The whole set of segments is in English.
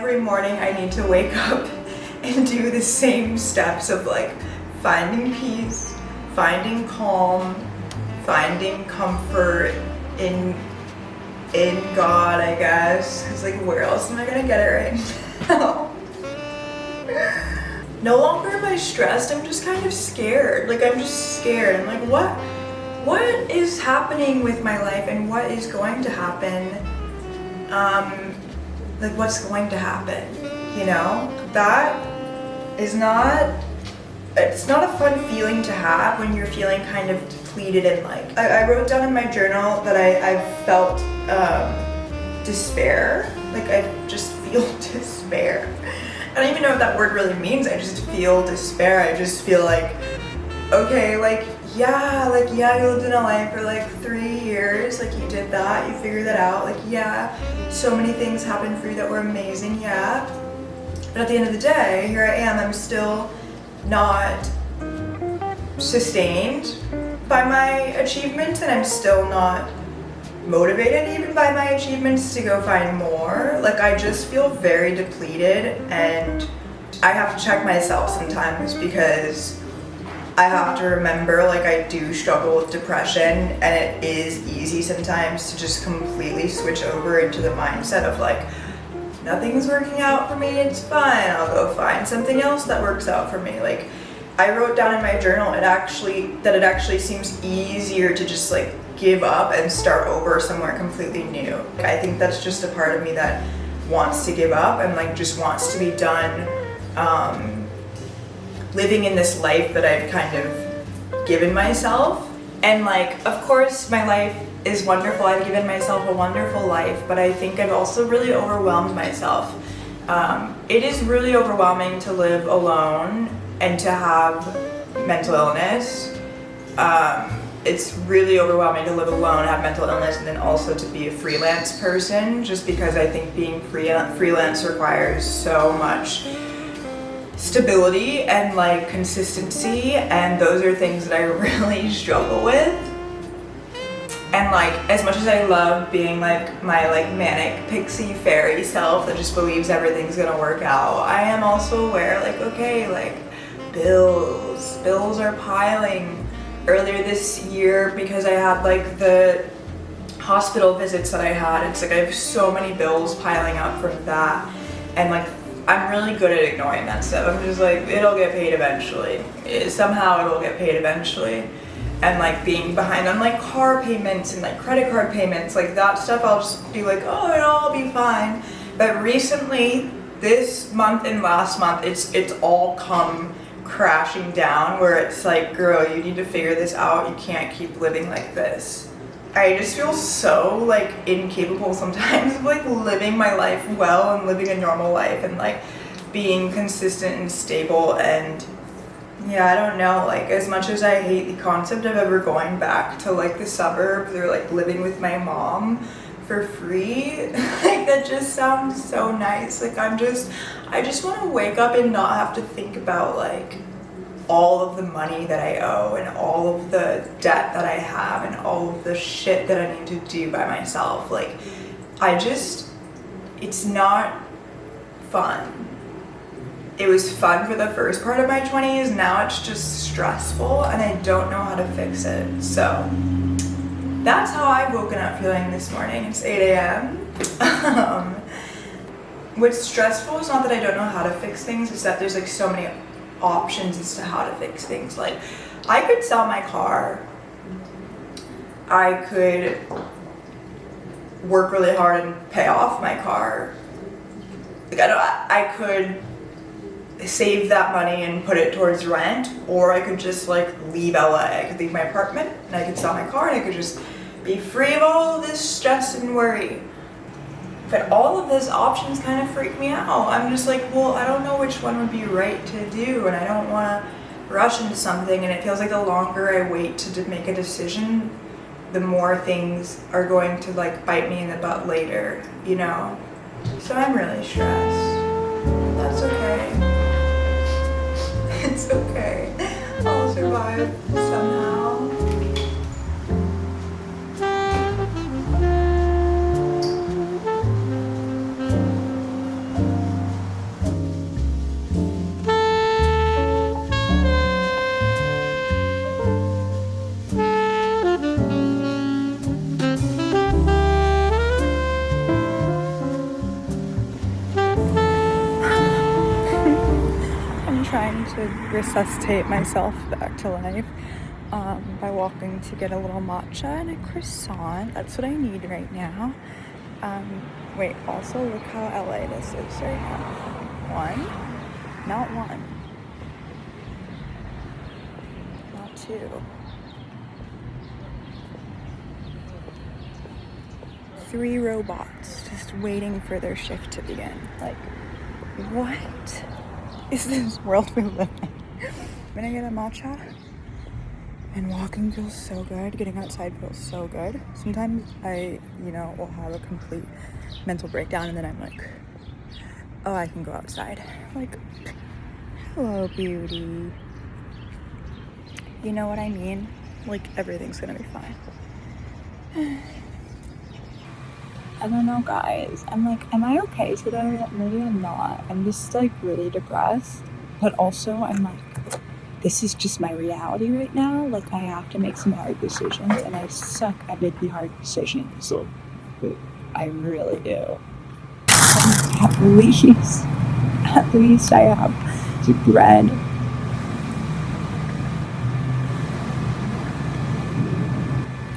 every morning I need to wake up and do the same steps of like finding peace, finding calm, finding comfort in God, I guess. Cause like where else am I gonna get it right now? No longer am I stressed, I'm just kind of scared. Like I'm just scared. I'm like, what is happening with my life and what is going to happen? Like what's going to happen, you know? That is it's not a fun feeling to have when you're feeling kind of depleted and like, I wrote down in my journal that I felt despair. Like I just feel despair. I don't even know what that word really means. I just feel despair. I just feel like, okay, yeah, you lived in LA for like 3 years, like you did that, you figured that out, like yeah, so many things happened for you that were amazing, yeah. But at the end of the day, here I am, I'm still not sustained by my achievements, and I'm still not motivated even by my achievements to go find more. Like I just feel very depleted, and I have to check myself sometimes because I have to remember like I do struggle with depression, and it is easy sometimes to just completely switch over into the mindset of like, nothing's working out for me, it's fine, I'll go find something else that works out for me. Like I wrote down in my journal it actually seems easier to just like give up and start over somewhere completely new. I think that's just a part of me that wants to give up and like just wants to be done living in this life that I've kind of given myself. And like, of course my life is wonderful, I've given myself a wonderful life, but I think I've also really overwhelmed myself. It is really overwhelming to live alone and to have mental illness. It's really overwhelming to live alone, have mental illness, and then also to be a freelance person, just because I think being freelance requires so much stability and like consistency, and those are things that I really struggle with. And like, as much as I love being like my like manic pixie fairy self that just believes everything's gonna work out, I am also aware like, okay, like bills are piling. Earlier this year, because I had like the hospital visits that I had, it's like I have so many bills piling up from that, and like I'm really good at ignoring that stuff. I'm just like, it'll get paid eventually. Somehow it'll get paid eventually. And like being behind on like car payments and like credit card payments, like that stuff, I'll just be like, oh, it'll all be fine. But recently, this month and last month, it's all come crashing down, where it's like, girl, you need to figure this out. You can't keep living like this. I just feel so like incapable sometimes of like living my life well and living a normal life and like being consistent and stable. And yeah, I don't know, like as much as I hate the concept of ever going back to like the suburbs or like living with my mom for free, like that just sounds so nice. Like I just want to wake up and not have to think about like all of the money that I owe and all of the debt that I have and all of the shit that I need to do by myself. Like it's not fun. It was fun for the first part of my 20s, now it's just stressful and I don't know how to fix it. So that's how I've woken up feeling this morning. It's 8 a.m. What's stressful is not that I don't know how to fix things, it's that there's like so many options as to how to fix things. Like I could sell my car, I could work really hard and pay off my car. Like I could save that money and put it towards rent, or I could just like leave LA. I could leave my apartment and I could sell my car and I could just be free of all of this stress and worry. But all of those options kind of freak me out. I'm just like, well, I don't know which one would be right to do, and I don't want to rush into something, and it feels like the longer I wait to make a decision, the more things are going to like bite me in the butt later, you know? So I'm really stressed. That's okay. It's okay. I'll survive somehow. trying to resuscitate myself back to life by walking to get a little matcha and a croissant. That's what I need right now. Wait, also look how LA this is right now. Not one. Not two. 3 robots just waiting for their shift to begin. Like, what is this world we live in? I'm gonna get a matcha, and walking feels so good. Getting outside feels so good. Sometimes I, will have a complete mental breakdown, and then I'm like, oh, I can go outside. Like, hello, beauty. You know what I mean? Like, everything's gonna be fine. I don't know, guys. I'm like, am I okay today? Maybe I'm not. I'm just like really depressed. But also I'm like, this is just my reality right now. Like, I have to make some hard decisions, and I suck at making hard decisions. So, I really do. At least I have bread.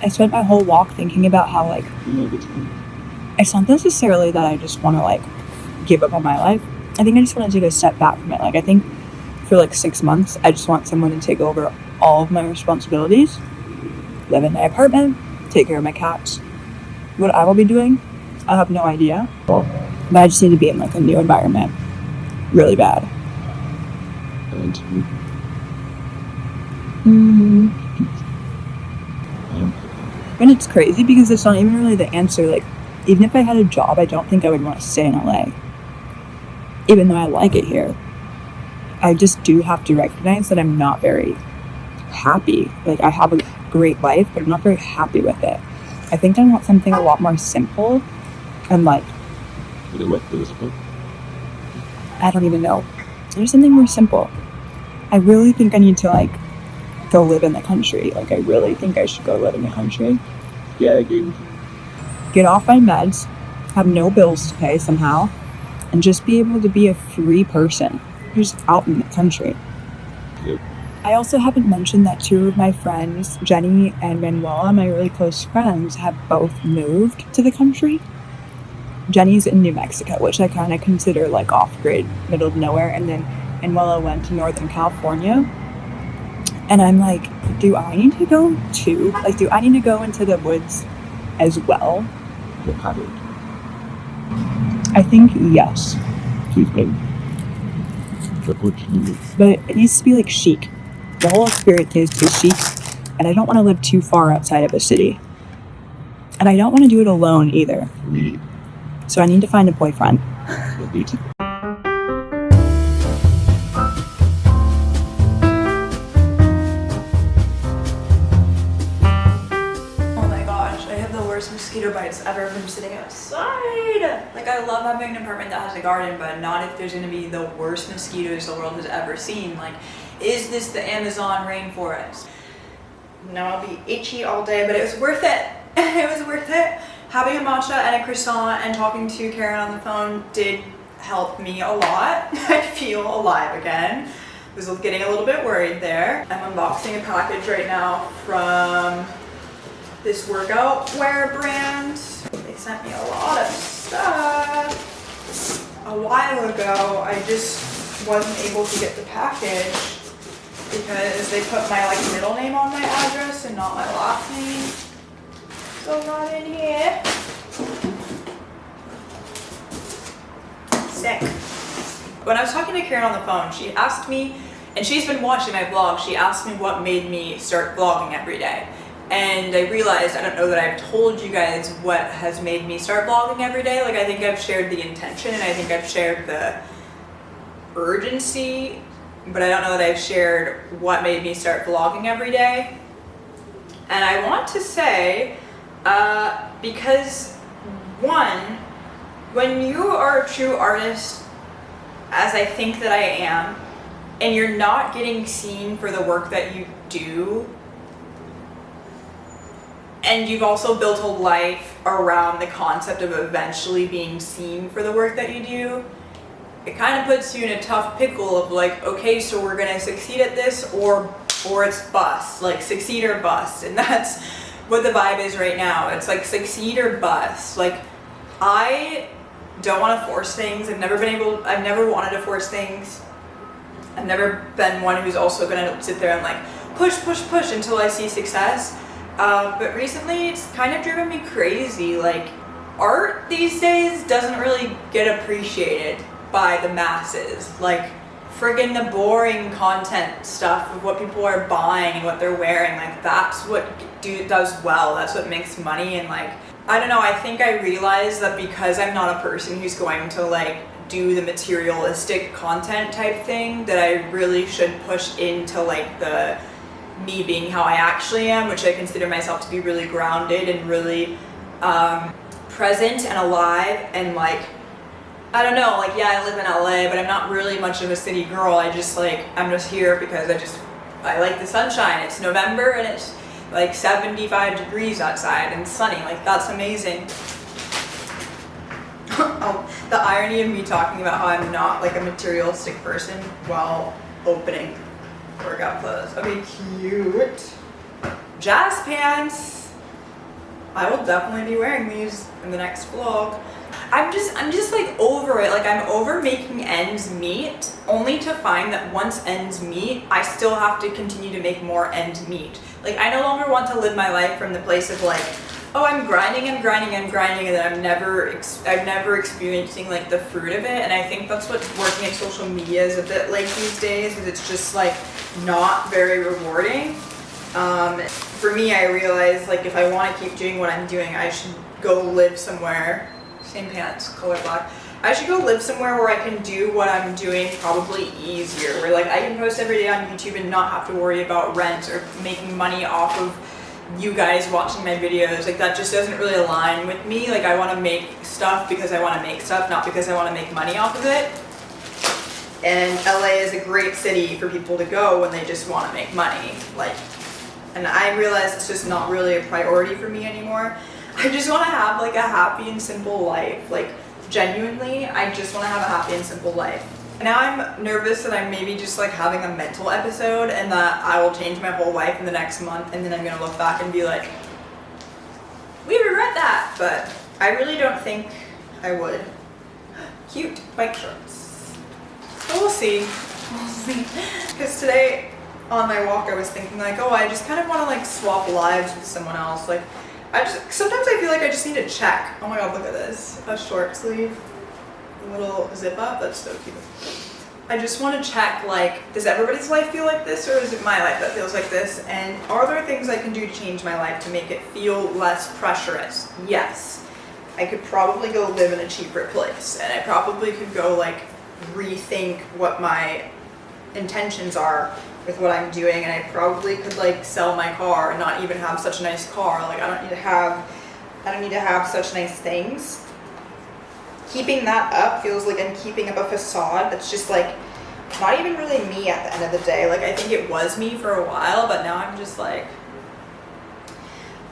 I spent my whole walk thinking about how, like, it's not necessarily that I just want to, like, give up on my life. I think I just want to take a step back from it. Like, I think for, like, 6 months, I just want someone to take over all of my responsibilities, live in my apartment, take care of my cats. What I will be doing, I have no idea. But I just need to be in, like, a new environment. Really bad. And it's crazy because it's not even really the answer. Like, even if I had a job, I don't think I would want to stay in LA. Even though I like it here. I just do have to recognize that I'm not very happy. Like, I have a great life, but I'm not very happy with it. I think I want something a lot more simple and, like, I don't even know. There's something more simple. I really think I need to, like, go live in the country. Like, I really think I should go live in the country. Yeah, I agree. Get off my meds, have no bills to pay somehow, and just be able to be a free person who's out in the country. Yep. I also haven't mentioned that 2 of my friends, Jenny and Manuela, my really close friends, have both moved to the country. Jenny's in New Mexico, which I kind of consider, like, off-grid, middle of nowhere, and then Manuela went to Northern California. And I'm like, do I need to go too? Like, do I need to go into the woods as well? I think yes. But it needs to be, like, chic. The whole experience needs to be chic, and I don't want to live too far outside of a city. And I don't want to do it alone either. So I need to find a boyfriend. Mosquito bites ever from sitting outside. Like, I love having an apartment that has a garden, but not if there's gonna be the worst mosquitoes the world has ever seen. Like, is this the Amazon rainforest? No, I'll be itchy all day, but it was worth it. It was worth it. Having a matcha and a croissant and talking to Karen on the phone did help me a lot. I feel alive again. I was getting a little bit worried there. I'm unboxing a package right now from this workout wear brand. They sent me a lot of stuff. A while ago, I just wasn't able to get the package because they put my, like, middle name on my address and not my last name. So not in here. Sick. When I was talking to Karen on the phone, she asked me, and she's been watching my vlog, she asked me what made me start vlogging every day. And I realized, I don't know that I've told you guys what has made me start vlogging every day. Like, I think I've shared the intention, and I think I've shared the urgency, but I don't know that I've shared what made me start vlogging every day. And I want to say, because one, when you are a true artist, as I think that I am, and you're not getting seen for the work that you do, and you've also built a life around the concept of eventually being seen for the work that you do, it kind of puts you in a tough pickle of like, okay, so we're gonna succeed at this or it's bust, like succeed or bust. And that's what the vibe is right now. It's like succeed or bust. Like, I don't want to force things. I've never wanted to force things. I've never been one who's also gonna sit there and like push until I see success. But recently it's kind of driven me crazy. Like, art these days doesn't really get appreciated by the masses. Like, friggin' the boring content stuff of what people are buying and what they're wearing, like that's what does well, that's what makes money. And like, I don't know, I think I realized that because I'm not a person who's going to like do the materialistic content type thing, that I really should push into like the me being how I actually am, which I consider myself to be really grounded and really present and alive. And like, I don't know, like, yeah, I live in LA, but I'm not really much of a city girl. I'm just here because I like the sunshine. It's November and it's like 75 degrees outside and sunny. Like, that's amazing. The irony of me talking about how I'm not like a materialistic person while opening workout clothes. Okay, cute. Jazz pants. I will definitely be wearing these in the next vlog. I'm just like over it. Like, I'm over making ends meet, only to find that once ends meet, I still have to continue to make more ends meet. Like, I no longer want to live my life from the place of like, oh, I'm grinding, and then I'm never experiencing like the fruit of it. And I think that's what working in social media is a bit like these days, is it's just like not very rewarding. For me, I realize like if I want to keep doing what I'm doing, I should go live somewhere. Same pants, color black. I should go live somewhere where I can do what I'm doing probably easier, where like I can post every day on YouTube and not have to worry about rent or making money off of you guys watching my videos. Like, that just doesn't really align with me. Like, I want to make stuff because I want to make stuff, not because I want to make money off of it. And LA is a great city for people to go when they just want to make money. Like, and I realize it's just not really a priority for me anymore. I just want to have like a happy and simple life. Like, genuinely, I just want to have a happy and simple life. Now I'm nervous that I'm maybe just like having a mental episode and that I will change my whole life in the next month, and then I'm gonna look back and be like, we regret that. But I really don't think I would. Cute bike shorts. So we'll see. Because today on my walk I was thinking like, oh, I just kind of want to like swap lives with someone else. Like, sometimes I feel like I just need to check. Oh my god, look at this. A short sleeve. Little zip up. That's so cute. I just want to check, like, does everybody's life feel like this, or is it my life that feels like this? And are there things I can do to change my life to make it feel less pressurous? Yes. I could probably go live in a cheaper place, and I probably could go like rethink what my intentions are with what I'm doing, and I probably could like sell my car and not even have such a nice car. Like, I don't need to have such nice things. Keeping that up feels like I'm keeping up a facade that's just like not even really me at the end of the day. Like, I think it was me for a while, but now I'm just like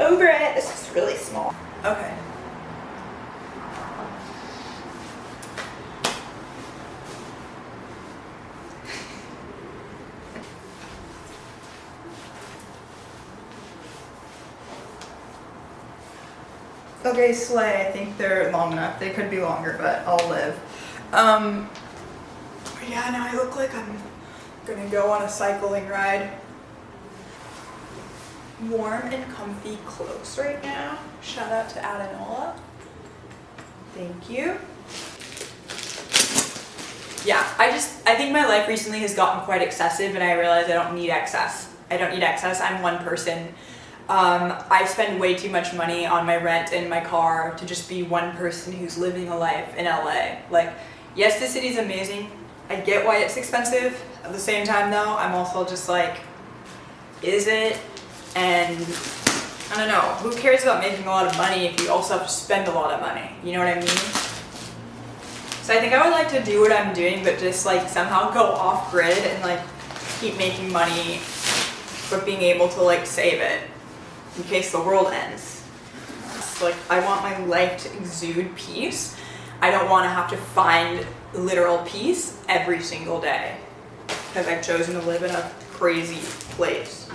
over it. This is really small. Okay. Okay, slay. I think they're long enough. They could be longer, but I'll live. Yeah, now I look like I'm gonna go on a cycling ride. Warm and comfy clothes right now. Shout out to Adenola. Thank you. Yeah, I think my life recently has gotten quite excessive, and I realize I don't need excess. I'm one person. I spend way too much money on my rent and my car to just be one person who's living a life in LA. Like, yes, the city's amazing. I get why it's expensive. At the same time, though, I'm also just like, is it? And I don't know, who cares about making a lot of money if you also have to spend a lot of money? You know what I mean? So I think I would like to do what I'm doing, but just like somehow go off grid and like keep making money, but being able to like save it in case the world ends. It's like, I want my life to exude peace. I don't want to have to find literal peace every single day because I've chosen to live in a crazy place.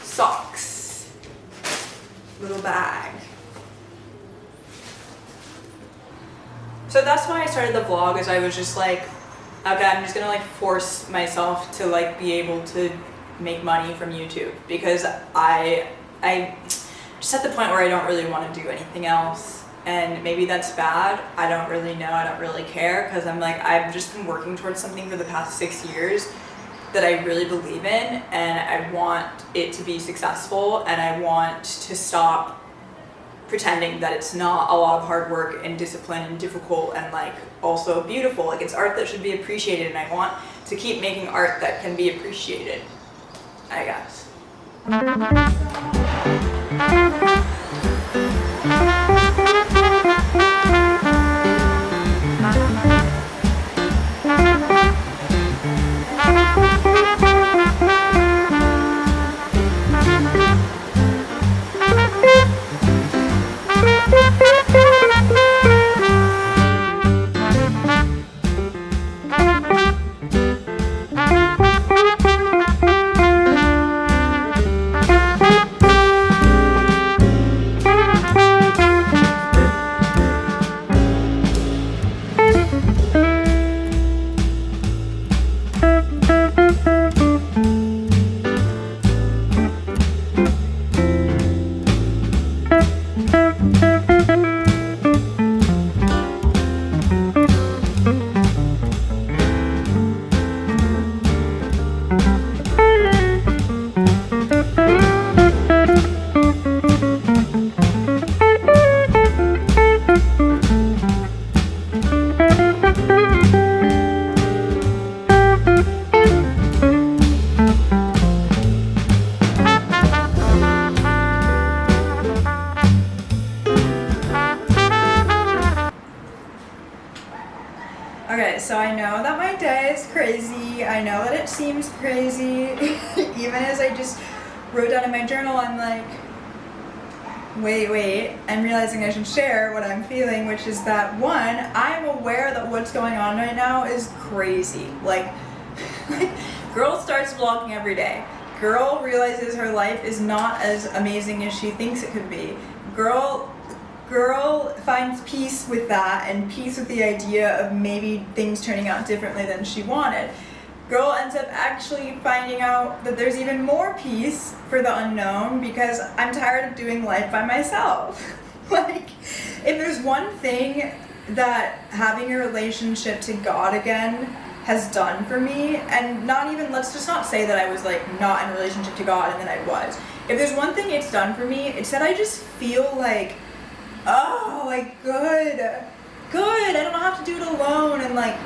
Socks. Little bag. So that's why I started the vlog, is I was just like, okay, I'm just gonna like force myself to like be able to make money from YouTube, because I just at the point where I don't really want to do anything else, and maybe that's bad. I don't really know. I don't really care, because I'm like, I've just been working towards something for the past 6 years that I really believe in, and I want it to be successful, and I want to stop pretending that it's not a lot of hard work and discipline and difficult and like also beautiful. Like, it's art that should be appreciated, and I want to keep making art that can be appreciated, I guess. Okay, so I know that my day is crazy. I know that it seems crazy. Even as I just wrote down in my journal, I'm like, wait, I'm realizing I should share what I'm feeling, which is that, one, I'm aware that what's going on right now is crazy. Like girl starts vlogging every day. Girl realizes her life is not as amazing as she thinks it could be. Girl finds peace with that, and peace with the idea of maybe things turning out differently than she wanted. Girl ends up actually finding out that there's even more peace for the unknown, because I'm tired of doing life by myself. Like, if there's one thing that having a relationship to God again has done for me, and not even, let's just not say that I was like not in a relationship to God and then I was. If there's one thing it's done for me, it's that I just feel like, oh, like good, I don't have to do it alone. And like,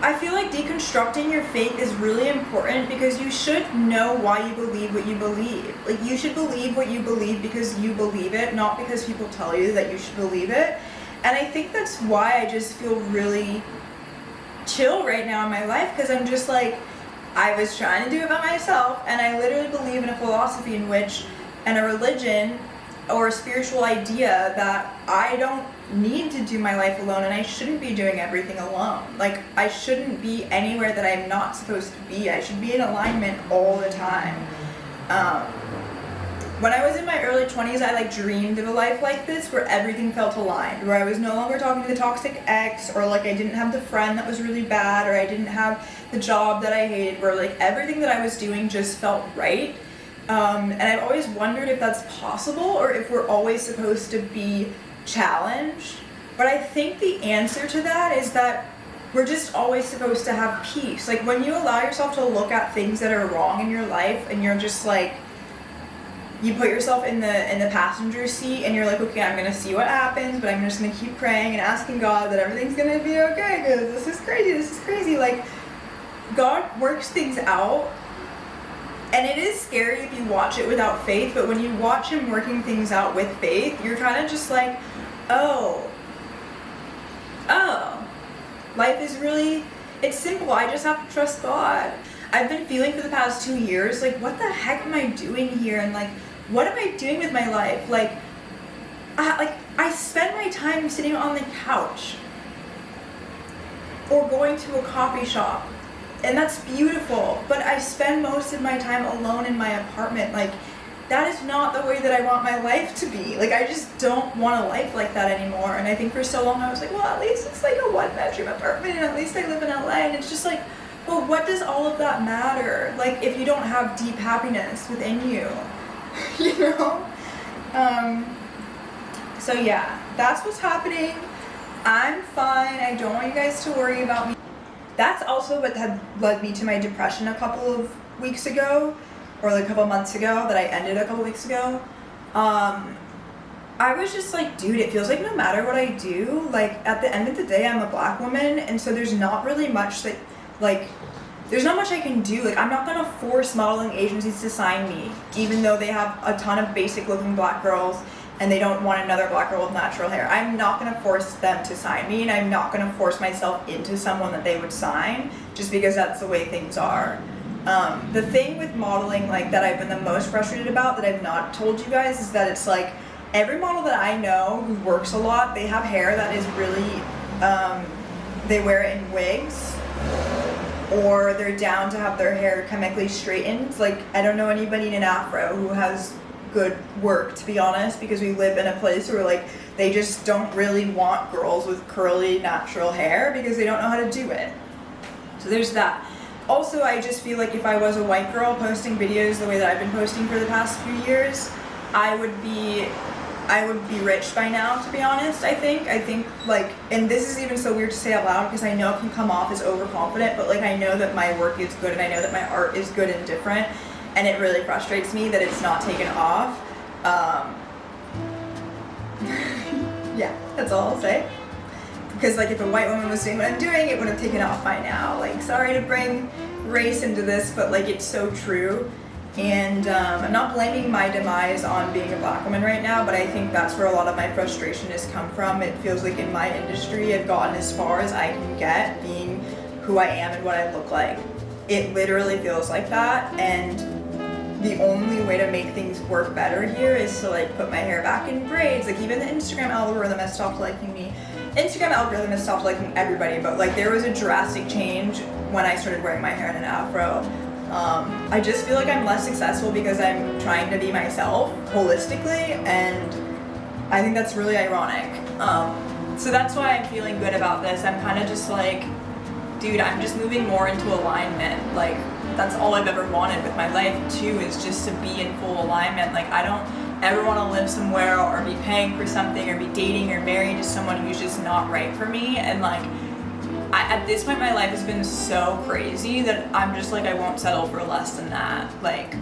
I feel like deconstructing your faith is really important, because you should know why you believe what you believe. Like, you should believe what you believe because you believe it, not because people tell you that you should believe it. And I think that's why I just feel really chill right now in my life, because I'm just like, I was trying to do it by myself, and I literally believe in a philosophy in which, and a religion or a spiritual idea that I don't need to do my life alone, and I shouldn't be doing everything alone. Like, I shouldn't be anywhere that I'm not supposed to be. I should be in alignment all the time. When I was in my early 20s, I like dreamed of a life like this, where everything felt aligned, where I was no longer talking to the toxic ex, or like I didn't have the friend that was really bad, or I didn't have the job that I hated, where like everything that I was doing just felt right. And I've always wondered if that's possible, or if we're always supposed to be challenged. But I think the answer to that is that we're just always supposed to have peace. Like, when you allow yourself to look at things that are wrong in your life, and you're just like, you put yourself in the passenger seat, and you're like, okay, I'm gonna see what happens, but I'm just gonna keep praying and asking God that everything's gonna be okay, because this is crazy. Like, God works things out. And it is scary if you watch it without faith, but when you watch him working things out with faith, you're kind of just like, oh, life is really, it's simple. I just have to trust God. I've been feeling for the past 2 years, like, what the heck am I doing here? And like, what am I doing with my life? Like I spend my time sitting on the couch or going to a coffee shop, and that's beautiful, but I spend most of my time alone in my apartment. Like, that is not the way that I want my life to be. Like, I just don't want a life like that anymore. And I think for so long I was like, well, at least it's like a 1-bedroom apartment, and at least I live in LA. And it's just like, well, what does all of that matter? Like, if you don't have deep happiness within you, you know? So yeah, that's what's happening. I'm fine. I don't want you guys to worry about me. That's also what had led me to my depression a couple of weeks ago, or like a couple months ago, that I ended a couple weeks ago. I was just like, dude, it feels like no matter what I do, like at the end of the day, I'm a black woman, and so there's not really much that, like, there's not much I can do. Like, I'm not gonna force modeling agencies to sign me, even though they have a ton of basic looking black girls and they don't want another black girl with natural hair. I'm not gonna force them to sign me, and I'm not gonna force myself into someone that they would sign just because that's the way things are. The thing with modeling, like, that I've been the most frustrated about, that I've not told you guys, is that it's like every model that I know who works a lot, they have hair that is really, they wear it in wigs, or they're down to have their hair chemically straightened. Like, I don't know anybody in an afro who has good work, to be honest, because we live in a place where, like, they just don't really want girls with curly natural hair because they don't know how to do it. So there's that. Also, I just feel like if I was a white girl posting videos the way that I've been posting for the past few years, I would be rich by now, to be honest. I think like, and this is even so weird to say out loud because I know it can come off as overconfident, but like, I know that my work is good and I know that my art is good and different, and it really frustrates me that it's not taken off. Yeah, that's all I'll say. Because like, if a white woman was doing what I'm doing, it would have taken off by now. Like, sorry to bring race into this, but like, it's so true. And I'm not blaming my demise on being a black woman right now, but I think that's where a lot of my frustration has come from. It feels like in my industry, I've gotten as far as I can get being who I am and what I look like. It literally feels like that, and the only way to make things work better here is to like put my hair back in braids. Like, even the Instagram algorithm has stopped liking me. Instagram algorithm has stopped liking everybody, but like, there was a drastic change when I started wearing my hair in an afro. I just feel like I'm less successful because I'm trying to be myself holistically, and I think that's really ironic. So that's why I'm feeling good about this. I'm kind of just like, dude, I'm just moving more into alignment. Like, that's all I've ever wanted with my life too, is just to be in full alignment. Like, I don't ever want to live somewhere or be paying for something or be dating or married to someone who's just not right for me. And like, at this point, my life has been so crazy that I'm just like, I won't settle for less than that. Like,